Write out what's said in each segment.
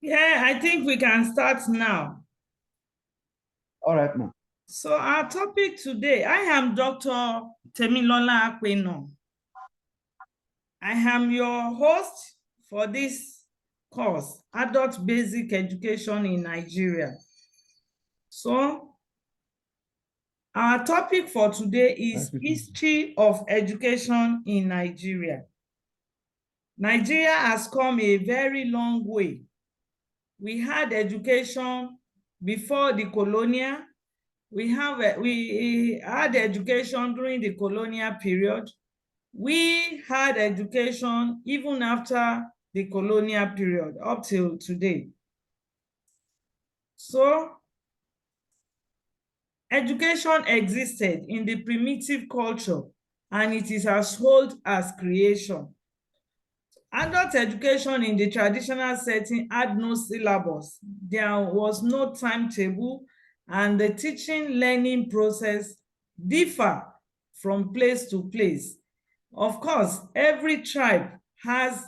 Yeah, I think we can start now. All right, ma'am. So our topic today, I am Dr. Temilola Akpeno. I am your host for this course, Adult Basic Education in Nigeria. So our topic for today is history of education in Nigeria. Nigeria has come a very long way. We had education before the colonial. We had education during the colonial period. We had education even after the colonial period up till today. So education existed in the primitive culture and it is as old as creation. Adult education in the traditional setting had no syllabus. There was no timetable, and the teaching learning process differ from place to place. Of course, every tribe has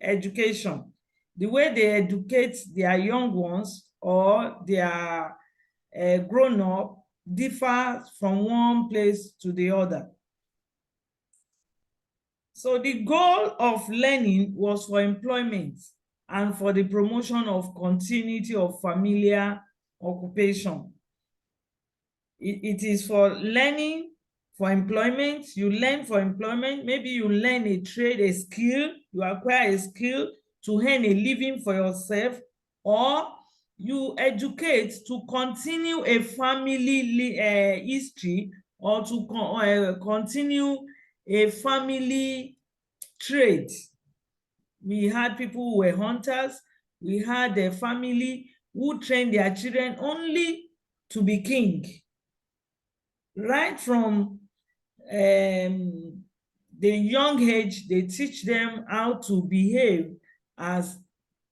education. The way they educate their young ones or their grown up differ from one place to the other. So the goal of learning was for employment and for the promotion of continuity of familiar occupation. It is for learning for employment. You learn for employment. Maybe you learn a trade, a skill, you acquire a skill to earn a living for yourself, or you educate to continue a family history or to continue a family trade. We had people who were hunters. We had a family who trained their children only to be king. Right from the young age, they teach them how to behave as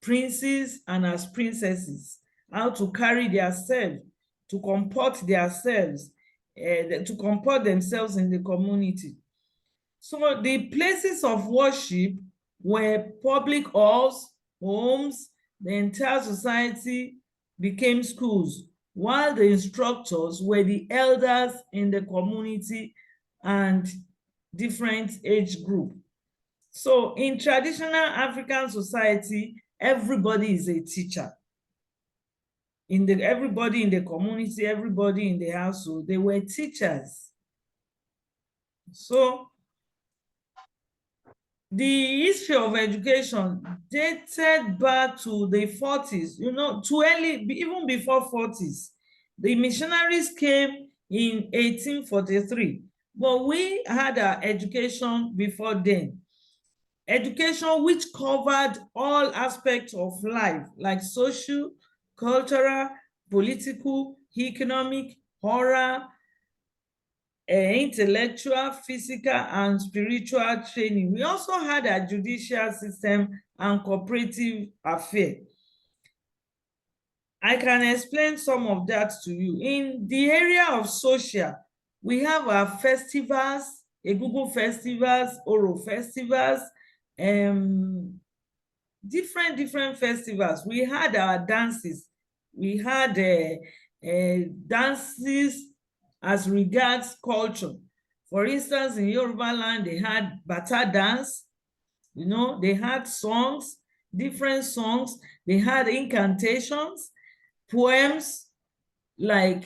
princes and as princesses, how to carry themselves, to comport themselves, to comport themselves in the community. So the places of worship were public halls, homes. The entire society became schools, while the instructors were the elders in the community and different age group. So in traditional African society, everybody is a teacher. Everybody in the community, everybody in the household, they were teachers. So the history of education dated back to the 40s, to early, even before 40s. The missionaries came in 1843, but we had our education before then. Education which covered all aspects of life, like social, cultural, political, economic, moral, intellectual, physical, and spiritual training. We also had a judicial system and cooperative affair. I can explain some of that to you. In the area of social, we have our festivals, Egungun festivals, Oro festivals, different festivals. We had our dances. We had dances as regards culture. For instance, in Yoruba land, they had bata dance. They had songs, different songs. They had incantations, poems like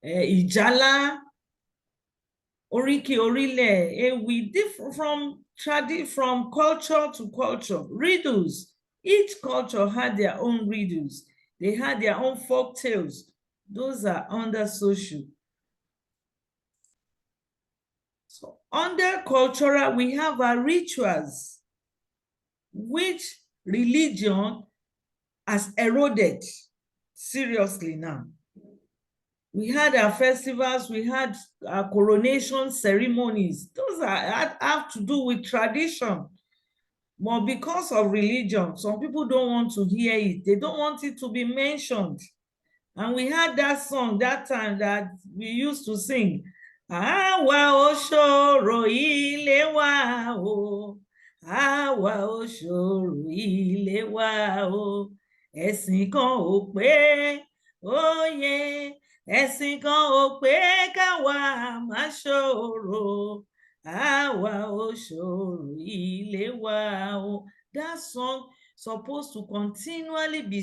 Ijala, Oriki Orile. We differ from culture to culture. Riddles. Each culture had their own riddles. They had their own folk tales. Those are under social. So under cultural, we have our rituals, which religion has eroded seriously now. We had our festivals, we had our coronation ceremonies. Those have to do with tradition. But because of religion, some people don't want to hear it. They don't want it to be mentioned. And we had that song that time that we used to sing. Àwa ò ṣòro ilé wa o, àwa ò ṣòro ilé wa o. Ẹ̀sìn kan ò pé òye, ẹ̀sìn kan ò pé káwa má ṣòro, àwa ò ṣòro ilé wa o. That song supposed to continually be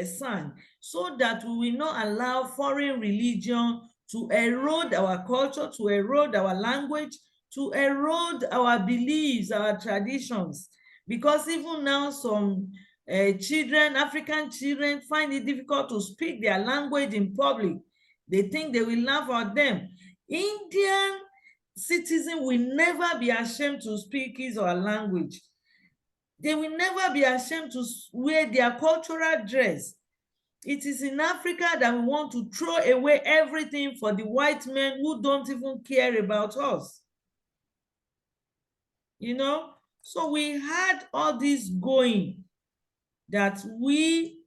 sung so that we will not allow foreign religion to erode our culture, to erode our language, to erode our beliefs, our traditions. Because even now, some children, African children, find it difficult to speak their language in public. They think they will laugh at them. Indian citizen will never be ashamed to speak his or her language. They will never be ashamed to wear their cultural dress. It is in Africa that we want to throw away everything for the white men who don't even care about us. You know, so we had all this going, that we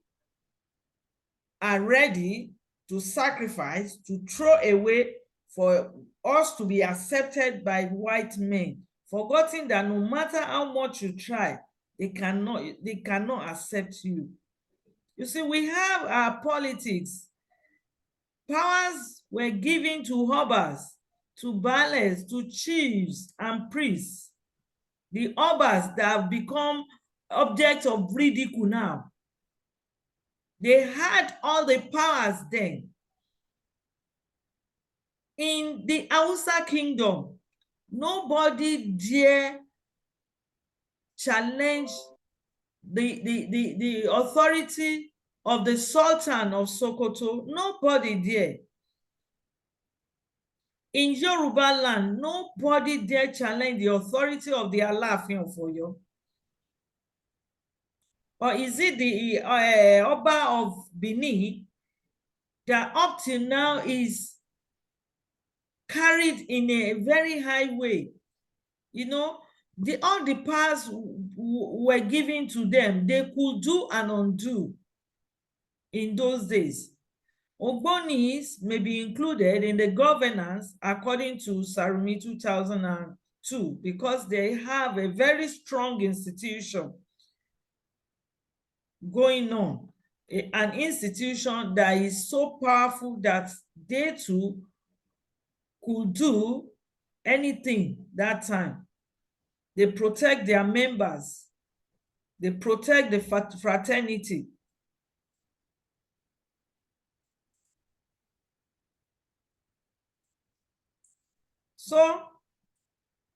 are ready to sacrifice, to throw away for us to be accepted by white men, forgetting that no matter how much you try, they cannot accept you. You see, we have our politics. Powers were given to obas, to baales, to chiefs and priests. The obas that have become objects of ridicule now. They had all the powers then. In the Hausa kingdom, nobody dare challenge the authority of the Sultan of Sokoto. Nobody dare. In Yoruba land, nobody dare challenge the authority of the Alaafin of Oyo. Or is it the Oba of Benin that up till now is carried in a very high way? You know, all the powers were given to them. They could do and undo in those days. Ogbonis may be included in the governance according to Sarumi 2002 because they have a very strong institution going on, an institution that is so powerful that they too could do anything that time. They protect their members. They protect the fraternity. So,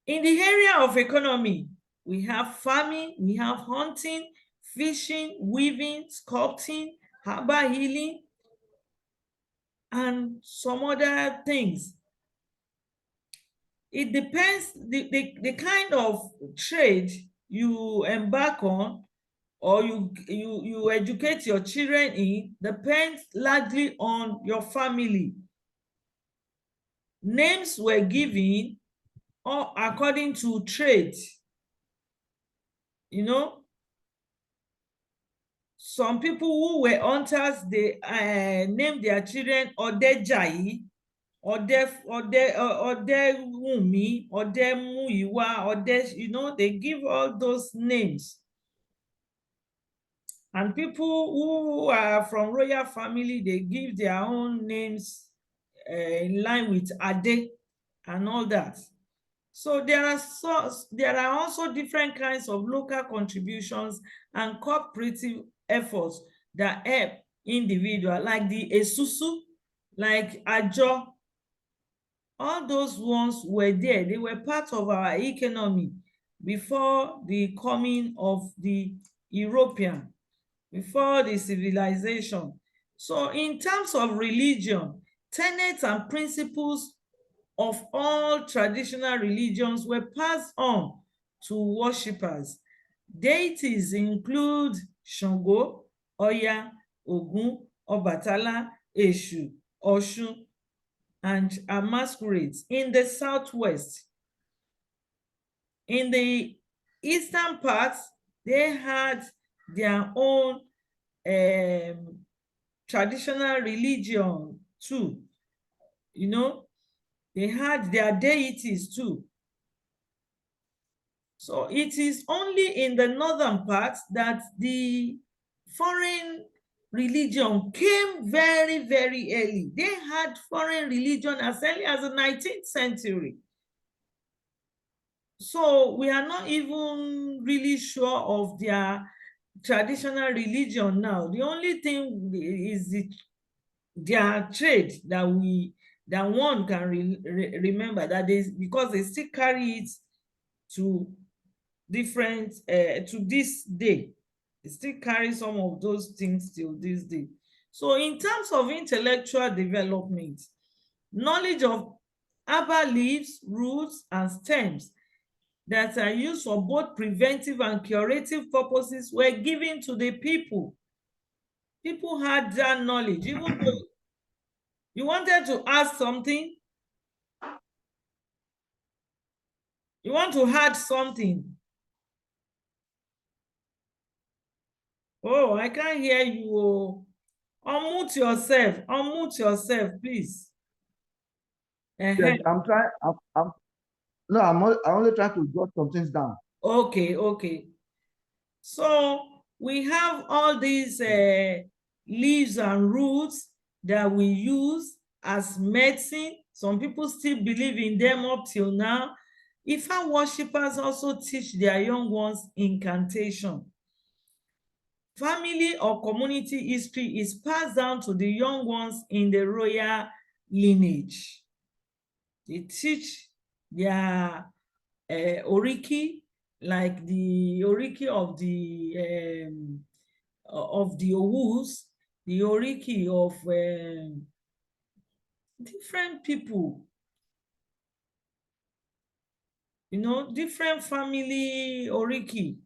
in the area of economy, we have farming, we have hunting, fishing, weaving, sculpting, herbal healing, and some other things. It depends, the kind of trade you embark on or you educate your children in depends largely on your family. Names were given according to trade. You know, some people who were hunters, they named their children Odejayi, Odewumi, Odemuyiwa, you know, they give all those names. And people who are from royal family, they give their own names in line with Ade and all that. So there are also different kinds of local contributions and cooperative efforts that help individuals, like the Esusu, like Ajo. All those ones were there. They were part of our economy before the coming of the European, before the civilization. So in terms of religion, tenets and principles of all traditional religions were passed on to worshippers. Deities include Shango, Oya, Ogun, Obatala, Eshu, Oshun, and masquerades in the southwest. In the eastern parts, they had their own traditional religion too. You know, they had their deities too. So it is only in the northern part that the foreign religion came very, very early. They had foreign religion as early as the 19th century. So we are not even really sure of their traditional religion now. The only thing is their trade that one can remember, that is because they still carry it to different to this day. They still carry some of those things till this day. So in terms of intellectual development, knowledge of herbal leaves, roots, and stems that are used for both preventive and curative purposes were given to the people. People had that knowledge. Even though you wanted to ask something, you want to add something. Oh, I can't hear you. Oh. Unmute yourself, please. Yes, I'm trying. No, I only try to jot some things down. Okay. So we have all these leaves and roots that we use as medicine. Some people still believe in them up till now. Ifa worshippers also teach their young ones incantation. Family or community history is passed down to the young ones in the royal lineage. They teach their oriki, like the oriki of the Owus, the oriki of different people, different family oriki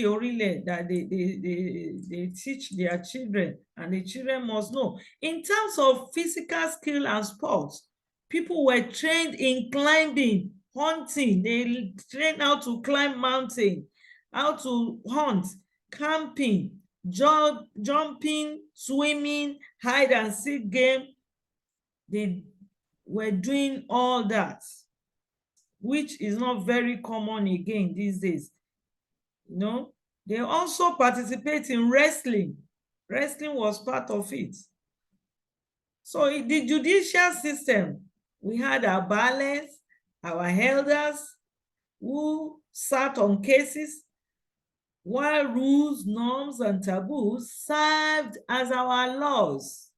orile that they teach their children, and the children must know. In terms of physical skill and sports, people were trained in climbing, hunting. They trained how to climb mountain, how to hunt, camping, jumping, swimming, hide and seek game. They were doing all that, which is not very common again these days. They also participate in wrestling. Wrestling was part of it. So in the judicial system, we had our balance, our elders who sat on cases, while rules, norms, and taboos served as our laws.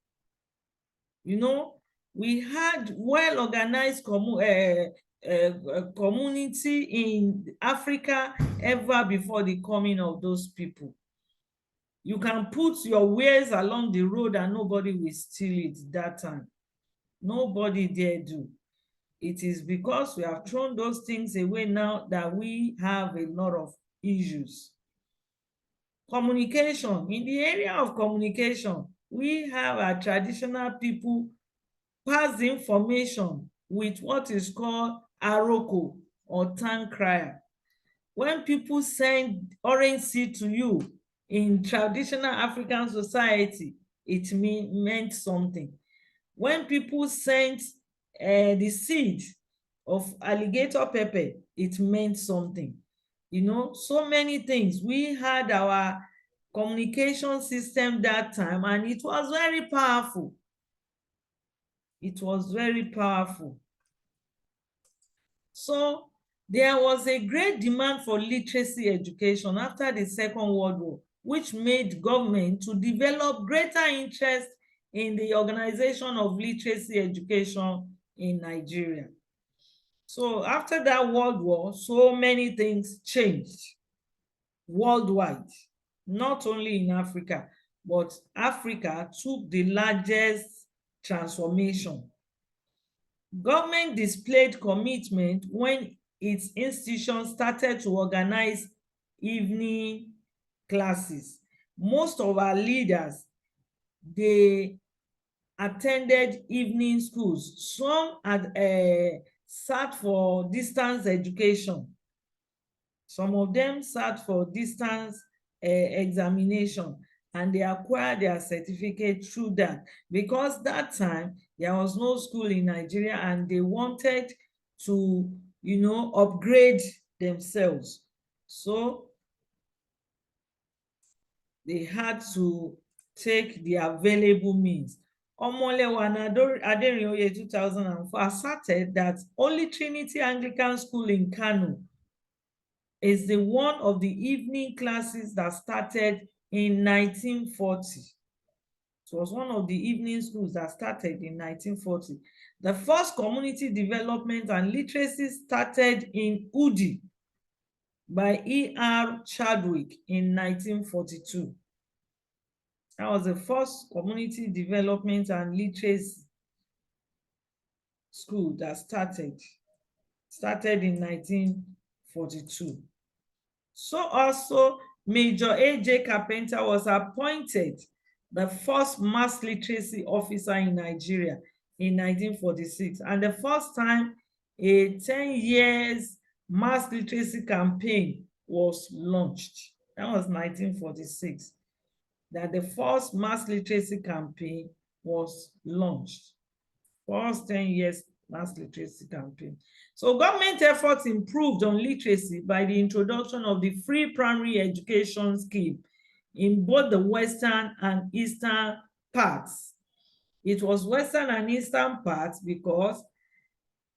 We had well-organized community in Africa ever before the coming of those people. You can put your wares along the road and nobody will steal it that time. Nobody dare do. It is because we have thrown those things away now that we have a lot of issues. Communication. In the area of communication, we have our traditional people pass information with what is called aroko or town crier. When people send orange seed to you in traditional African society, it meant something. When people sent the seed of alligator pepper, it meant something. So many things. We had our communication system that time, and it was very powerful. It was very powerful. So there was a great demand for literacy education after the Second World War, which made government to develop greater interest in the organization of literacy education in Nigeria. So after that World War, so many things changed worldwide, not only in Africa, but Africa took the largest transformation. Government displayed commitment when its institutions started to organize evening classes. Most of our leaders, they attended evening schools. Some had sat for distance education. Some of them sat for distance examination, and they acquired their certificate through that, because that time there was no school in Nigeria and they wanted to upgrade themselves. So they had to take the available means. Omolewa Aderinioye 2004 asserted that only Trinity Anglican School in Kano is the one of the evening classes that started in 1940. It was one of the evening schools that started in 1940. The first community development and literacy started in Udi by E.R. Chadwick in 1942. That was the first community development and literacy school that started in 1942. So also Major A.J. Carpenter was appointed the first mass literacy officer in Nigeria in 1946, and the first time a 10 years mass literacy campaign was launched. That was 1946, that the first mass literacy campaign was launched. First 10 years mass literacy campaign. So government efforts improved on literacy by the introduction of the free primary education scheme in both the western and eastern parts. It was western and eastern parts because,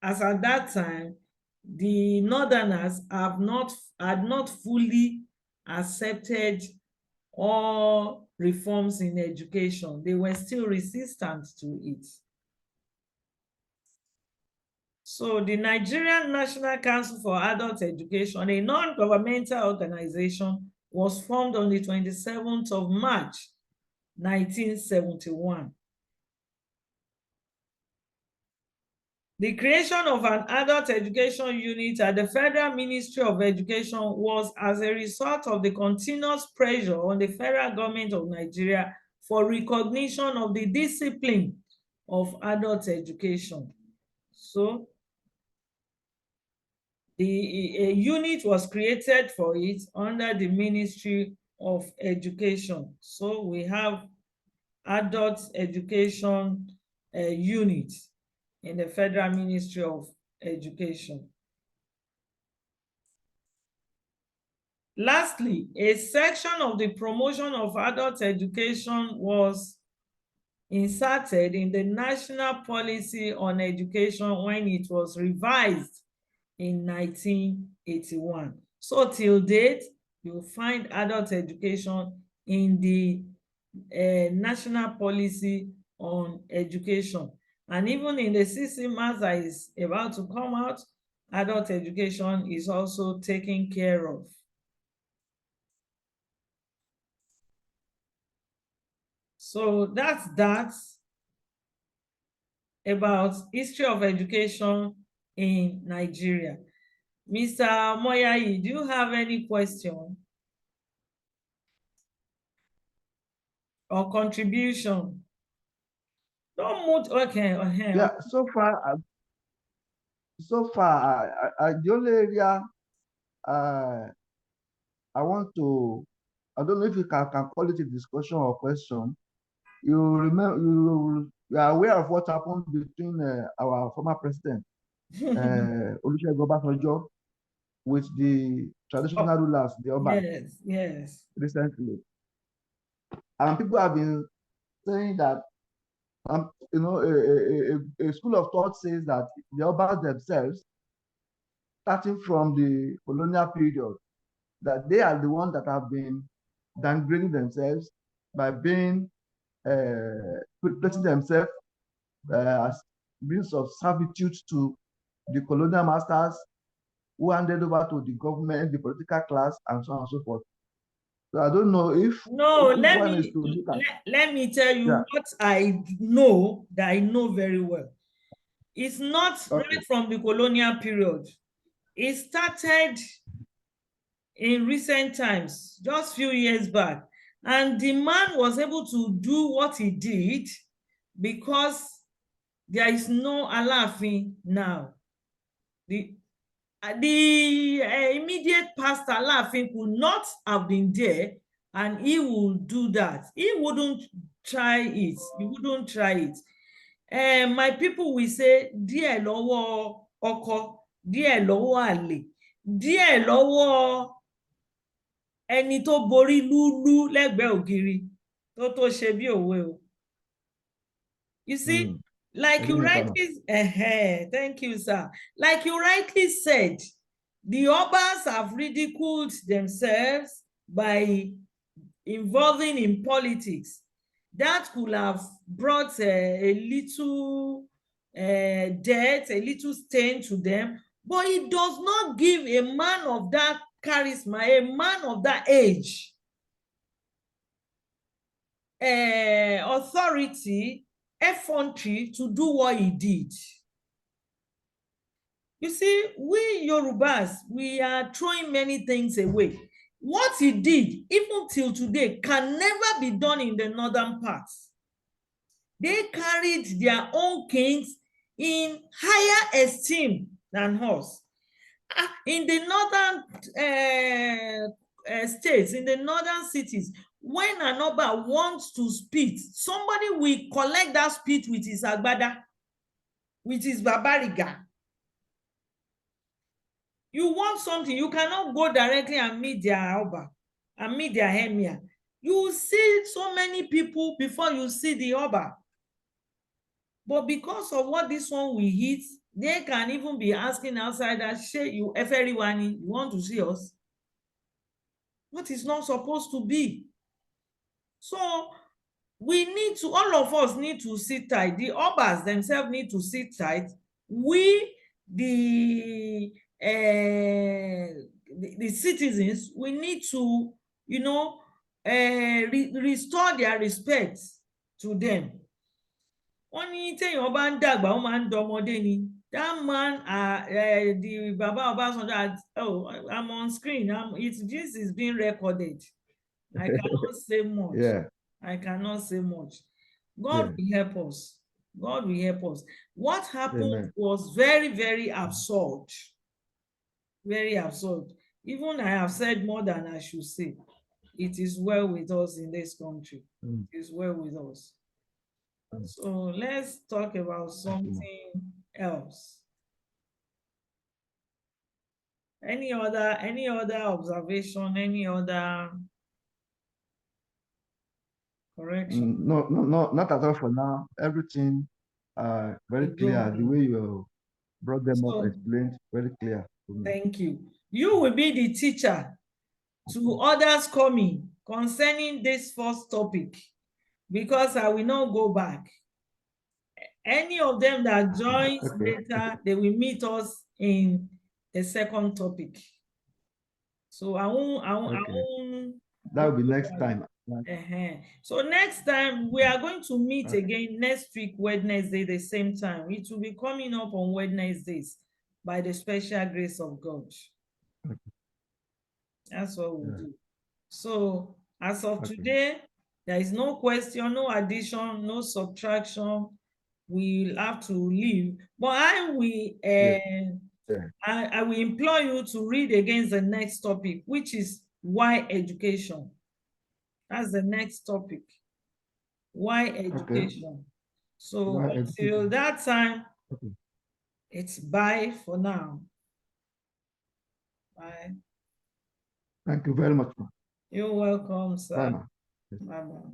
as at that time, the northerners had not fully accepted all reforms in education. They were still resistant to it. So the Nigerian National Council for Adult Education, a non-governmental organization, was formed on the 27th of March, 1971. The creation of an adult education unit at the Federal Ministry of Education was as a result of the continuous pressure on the federal government of Nigeria for recognition of the discipline of adult education. So a unit was created for it under the Ministry of Education. So we have adult education unit in the Federal Ministry of Education. Lastly, a section of the promotion of adult education was inserted in the National Policy on Education when it was revised in 1981. So till date, you'll find adult education in the National Policy on Education. And even in the CC that is about to come out, adult education is also taken care of. So that's that about history of education in Nigeria. Mr. Moyayi, do you have any question or contribution? Don't move. Okay. Yeah, so far, the only area I want to, I don't know if you can call it a discussion or question. You remember, you are aware of what happened between our former president, Olusegun Obasanjo, with the traditional rulers, the Oba, yes, recently. And people have been saying that, you know, a school of thought says that the Obas themselves, starting from the colonial period, that they are the ones that have been downgrading themselves by being placing themselves as means of servitude to the colonial masters, who handed over to the government, the political class, and so on and so forth. So I don't know if let me tell you what I know, that I know very well. It's not right from the colonial period. It started in recent times, just few years back, and the man was able to do what he did because there is no Alaafin now. The immediate past Alaafin could not have been there, and he would do that. He wouldn't try it. He wouldn't try it. My people will say, díẹ̀ lọ́wọ́ ọkọ, díẹ̀ lọ́wọ́ àlè, díẹ̀ lọ́wọ́ ẹni tó borí lúlú lẹ́gbẹ̀ẹ́ ògiri tó ṣe bí òwe o. You see, like you rightly, thank you, sir. Like you rightly said, the Obas have ridiculed themselves by involving in politics. That could have brought a little debt, a little stain to them, but it does not give a man of that charisma, a man of that age, authority, effrontery to do what he did. You see, we Yorubas, we are throwing many things away. What he did, even till today, can never be done in the northern parts. They carried their own kings in higher esteem than us. In the northern states, in the northern cities, when an Oba wants to spit, somebody will collect that spit with his agbada, with his babariga. You want something, you cannot go directly and meet their Oba and meet their emir. You see so many people before you see the Oba. But because of what this one will hit, they can even be asking outsiders, "Shey, you everyone, you want to see us?" What is not supposed to be. So we need to, all of us need to sit tight. The Obas themselves need to sit tight. We, the citizens, we need to, restore their respect to them. Only téèyàn bá ń dàgbà, ó máa ń dọmọdé ni. That man, the Baba Obasanjo, I'm on screen. This is being recorded. I cannot say much. Yeah. I cannot say much. God will help us. God will help us. What happened was very, very absurd. Very absurd. Even I have said more than I should say. It is well with us in this country. It is well with us. So let's talk about something else. Any other observation, any other correction? No, not at all for now. Everything very clear. The way you brought them up, explained, very clear. Thank you. You will be the teacher to others coming concerning this first topic, because I will not go back. Any of them that joins later, they will meet us in the second topic. So I won't. That will be next time. So next time we are going to meet again next week, Wednesday, the same time. It will be coming up on Wednesdays by the special grace of God. That's what we'll do. So as of today, there is no question, no addition, no subtraction. We'll have to leave. But I will implore you to read against the next topic, which is why education. That's the next topic. Why education? So until that time, it's bye for now. Bye. Thank you very much. You're welcome, sir. Bye. Bye-bye.